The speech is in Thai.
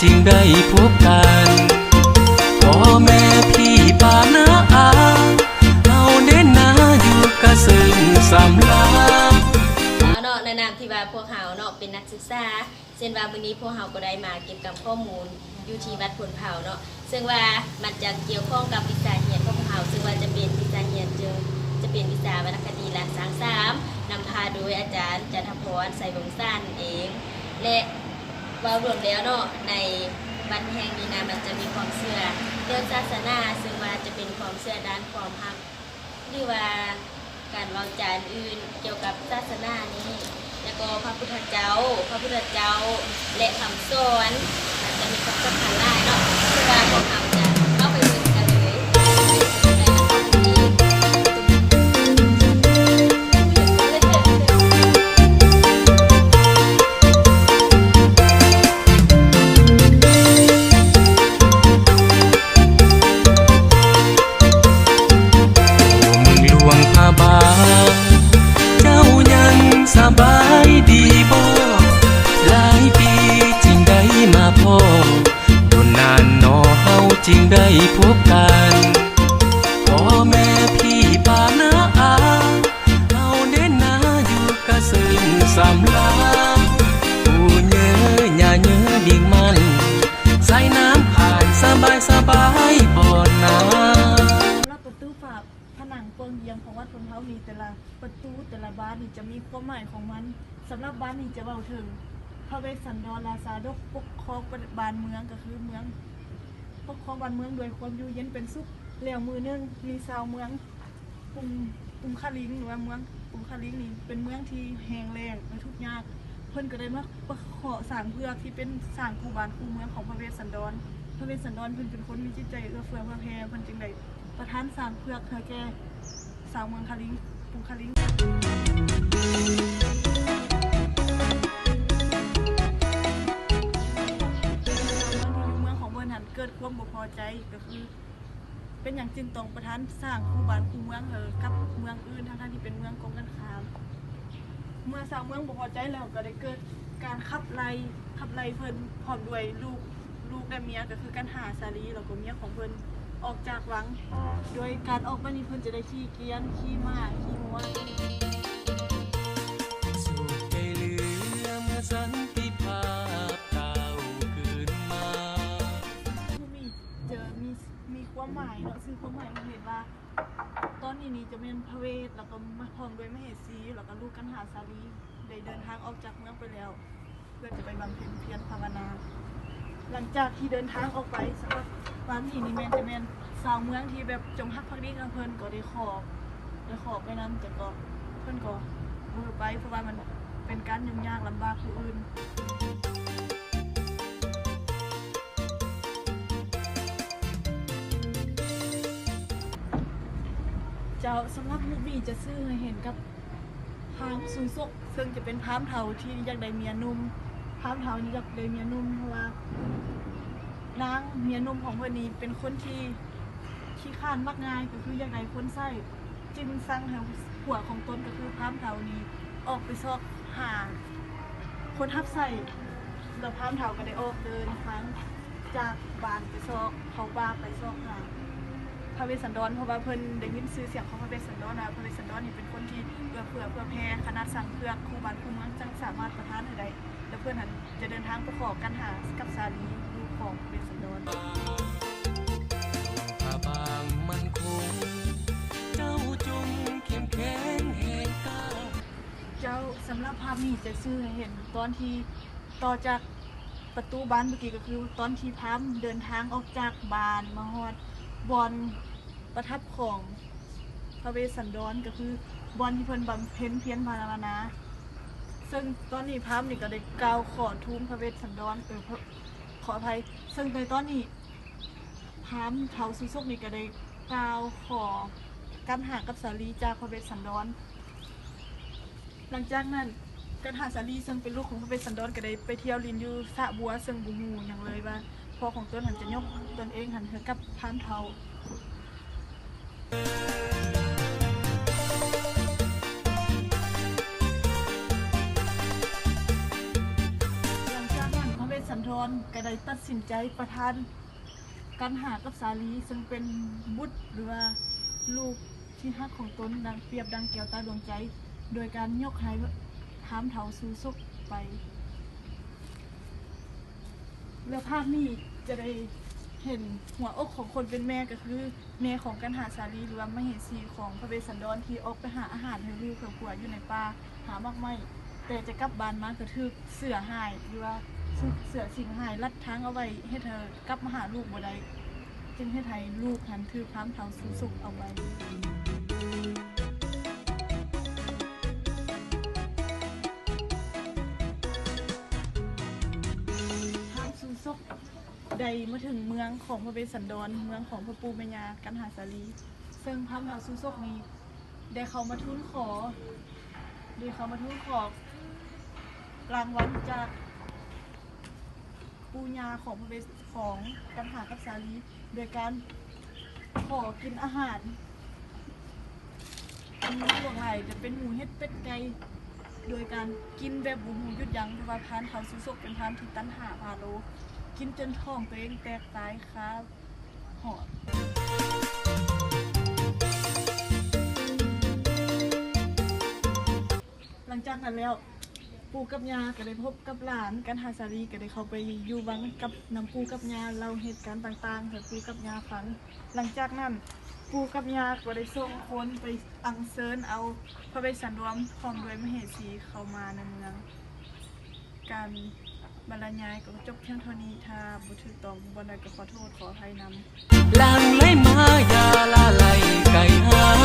จึงได้พบกันพ่อแม่พี่ป้าน้าอาเอาเด่นนาอยู่กะซึ่งสำลาเนาะในนามที่ว่าพวกเฮาเนาะเป็นนักศึกษาเช่นว่ามื้อนี้พวกเฮาก็ได้มาเก็บกับข้อมูลอยู่ที่วัดผลเผาเนาะซึ่งว่ามันจะเกี่ยวข้องกับวิชาเรียนของพวกเฮาซึ่งว่าจะเป็นวิชาเรียนจะเป็นวิชาวรรณคดีและสร้างสรรค์นำพาโดยอาจารย์จันทพรไสวงศ์สั้นเองและว่ารวมแล้วเนาะในวัดแห่งนี้นะมันจะมีความเชื่อเรื่องศาสนาซึ่งว่าจะเป็นความเชื่อด้านความรักหรือว่าการวางจานอื่นเกี่ยวกับศาสนานี้แล้วก็พระพุทธเจ้าและคำสอนจะมีความสำคัญหลายเนาะซึ่งว่าพวกเราจะเข้าไปดูกันเลยสบายดีบ่หลายปีจึงได้มาพบโดนนานนอเฮาจึงได้พบกันพ่อแม่พี่ป้าน้าอาเอาเด่นนาอยู่กะซึ่งสำลาผู้เยอะอย่าเยอะดิ่งมันใส่น้ำผ่านสบายบ่นาประตูฝาผนังเปิงเยียงของวัดพลเท้ามีแต่ละประตูแต่ละบ้านนี่จะมีความหมายของมันสำหรับบ้านนี้จะเบาถึงพระเวสสันดรราชาดกปกครองบ้านเมืองก็คือเมืองปกครองบ้านเมืองโดยความอยู่เย็นเป็นสุขแล้วมือนึงมีชาวเมืองปุงคาลิงหรือว่าเมืองปุงคาลิงนี่เป็นเมืองที่แห้งแล้งและทุกข์ยากเพิ่นก็ได้มาขอสร้างเพื่อที่เป็นสร้างคูบ้านคูเมืองของพระเวสสันดรพระเวสสันดรเพิ่นเป็นคนมีจิตใจเอื้อเฟื้อเผื่อแผ่เพิ่นจึงได้ประทานสร้างเพื่อเธอแก่สาวเมืองคาลิงปุงคาลิงเมืองของเมืองหันเกิดความบ่พอใจก็คือเป็นอย่างจึงต้องประทานสร้างคูบ้านคูเมืองกับเมืองอื่นทั้งที่เป็นเมืองกงกันข้ามเมื่อสาวเมืองบ่พอใจแล้วก็ได้เกิดการขับไล่เพิ่นพร้อมด้วยลูกและเมียก็คือกันหาสาลีแล้วก็เมียของเพิ่นออกจากวังโดยการออกมานี้เพิ่นจะได้ขี่เกียนขี่ม้าขี่งัวสุขใจเหลือเมื่อสันติภาพก้าวคืนมามีความหมายเนาะซึ่งความหมายมันเห็นว่าตอนนี้จะเป็นพระเวทแล้วก็มาพร้อมด้วยมเหสีแล้วก็ลูกกันหาสาลีได้เดินทางออกจากเมืองไปแล้วเพื่อจะไปบำเพ็ญเพียรภาวนาหลังจากที่เดินทางออกไปสำหรับบ้านที่นี่แม่นจะแม่นสาวเมืองที่แบบจงฮักภักดีกับเพิ่นก็ได้ขอไปนั้นแต่ก็เพิ่นก็บ่ไปเพราะว่ามันเป็นการยุ่งยากลำบากผู้อื่นเจ้าสำหรับลูกบี้จะซื้อให้เห็นกับพามซุยซกซึ่งจะเป็นพามเฒ่าที่อยากได้เมียนุ่มพามเฒ่านี่อยากได้เมียนุ่มเพราะว่านางเมียนุ่มของเพิ่นนี้เป็นคนที่ขี้ข้านมักง่ายก็คืออยากได้คนใส่จึงสั่งให้ผัวของตนก็คือพามเฒ่านี้ออกไปซอกหาคนทับใส่แล้วพามเฒ่าก็ได้ออกเดินทางจากบ้านไปซอกเขาบ้าไปซอกหาพระเวสสันดรเพราะว่าเพิ่นได้ยินชื่อเสียงของพระเวสสันดรนะพระเวสสันดรนี่เป็นคนที่เอื้อเฟื้อเผื่อแผ่ขนาดสั่งเพื่อคู่บ้านคู่เมืองจังสามารถประทานได้แล้วเพื่อนนั้นจะเดินทางไปขอกันหากับสาลีลูกของพระเวสสันดรผ้าบางมันคงเจ้าจงเข้มแข็งแห่งกล้าเจ้าสำหรับภาพนี้จะซื้อให้เห็นตอนที่ต่อจากประตูบ้านเมื่อกี้ก็คือตอนที่พามเดินทางออกจากบ้านมาฮอดบอนประทับของพระเวสสันดรก็คือบอนที่เพิ่นบำเพ็ญเพียรภาวนาซึ่งตอนนี้พามนี่ก็ได้กล่าวขอทูลพระเวสสันดรขออภัยซึ่งในตอนนี้พามเฒ่าซุยซกนี่ก็ได้กล่าวขอกันหากับสาลีจากพระเวสสันดรหลังจากนั้นกันหาสาลีซึ่งเป็นลูกของพระเวสสันดรก็ได้ไปเที่ยวลินอยู่สระบัวซึ่งบ่ฮู้หยังเลยว่าพ่อของตนหันจะยกตนเองหันเธอกับพามเฒ่า ส สันธรก็ได้ตัดสินใจประทานกันหากับสาลีซึ่งเป็นบุตรหรือว่าลูกที่ฮักของตนดังเปรียบดังแก้วตาดวงใจ โดยการยกให้ท้ามเถาสู่สุขไปแล้วภาพนี้จะได้เห็นหัวอกของคนเป็นแม่ก็คือแม่ของกันหาสาลีหรือว่ามเหสีของพระเวสสันดรที่ออกไปหาอาหารให้ลูกกับผัวอยู่ในป่าหามากไม่แต่จะกลับบ้านมาก็ถูกเสือหายหรือว่าเสือสิงหายลัดทางเอาไว้ให้เธอกลับมาหาลูกบ่ได้จึงให้ไทยลูกหันถือพร้ามเท้าสู่สุขเอาไว้พร้ามสู่สุขได้มาถึงเมืองของพระเวสสันดรเมืองของพระปู่แม่ย่ากันหาสาลีซึ่งพร้ามเท้าสู่สุขนี้ได้เขามาทูลขอรางวัลจากปูญาของพระเวสของกันหากับสาลีโดยการขอกินอาหารอันนี้หลวงไหลจะเป็นหมูเฮ็ดเป็ดไก่โดยการกินแบบบุหูหยุดยั้งเพราะว่าพานเท้าสุสกเป็นพานที่ตันหาพาโลกินจนท้องตัวเองแตกตายครับหอดหลังจากนั้นแล้วปู่กับย่าก็ได้พบกับหลานกันหาสาลีก็ได้เข้าไปอยู่วังกับน้ำปู่กับย่าเล่าเหตุการณ์ต่างๆให้ปู่กับย่าฟังหลังจากนั้นปู่กับย่าก็ได้ส่งคนไปอัญเชิญเอาพระเวสสันดรพร้อมด้วยมเหสีเข้ามาในเมืองการบรรยายก็จบเพียงเท่านี้ถ้าบ่ถูกต้องบ่ได้ก็ขอโทษขออภัยนำ หลังไหลมายาลาไหลไก่หา